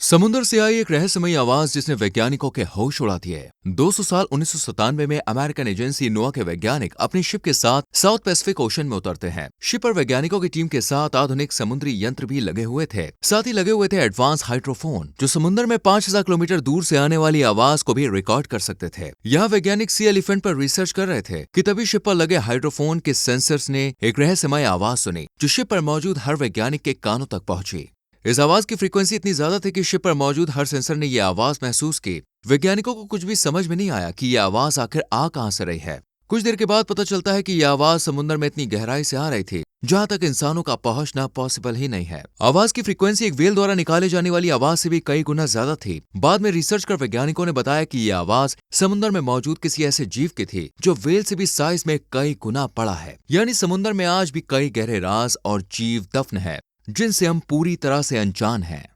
समुद्र से आई एक रहस्यमयी आवाज जिसने वैज्ञानिकों के होश उड़ा दिए। 200 साल 1997 में अमेरिकन एजेंसी नोआ के वैज्ञानिक अपनी शिप के साथ साउथ पैसिफिक ओशन में उतरते हैं। शिप पर वैज्ञानिकों की टीम के साथ आधुनिक समुद्री यंत्र भी लगे हुए थे। साथ ही लगे हुए थे एडवांस हाइड्रोफोन, जो समुद्र में 5000 किलोमीटर दूर से आने वाली आवाज को भी रिकॉर्ड कर सकते थे। यहाँ वैज्ञानिक सी एलिफेंट पर रिसर्च कर रहे थे कि तभी शिप पर लगे हाइड्रोफोन के सेंसर्स ने एक रहस्यमय आवाज सुनी, जो शिप पर मौजूद हर वैज्ञानिक के कानों तक पहुंची। इस आवाज की फ्रीक्वेंसी इतनी ज्यादा थी कि शिप पर मौजूद हर सेंसर ने यह आवाज महसूस की। वैज्ञानिकों को कुछ भी समझ में नहीं आया कि यह आवाज आखिर आ कहां से रही है। कुछ देर के बाद पता चलता है कि यह आवाज समुद्र में इतनी गहराई से आ रही थी जहां तक इंसानों का पहुंचना पॉसिबल ही नहीं है। आवाज की फ्रीक्वेंसी एक व्हेल द्वारा निकाले जाने वाली आवाज से भी कई गुना ज्यादा थी। बाद में रिसर्च कर वैज्ञानिकों ने बताया कि यह आवाज समुद्र में मौजूद किसी ऐसे जीव की थी जो व्हेल से भी साइज में कई गुना बड़ा है। यानी समुद्र में आज भी कई गहरे राज और जीव दफन है जिनसे हम पूरी तरह से अनजान हैं।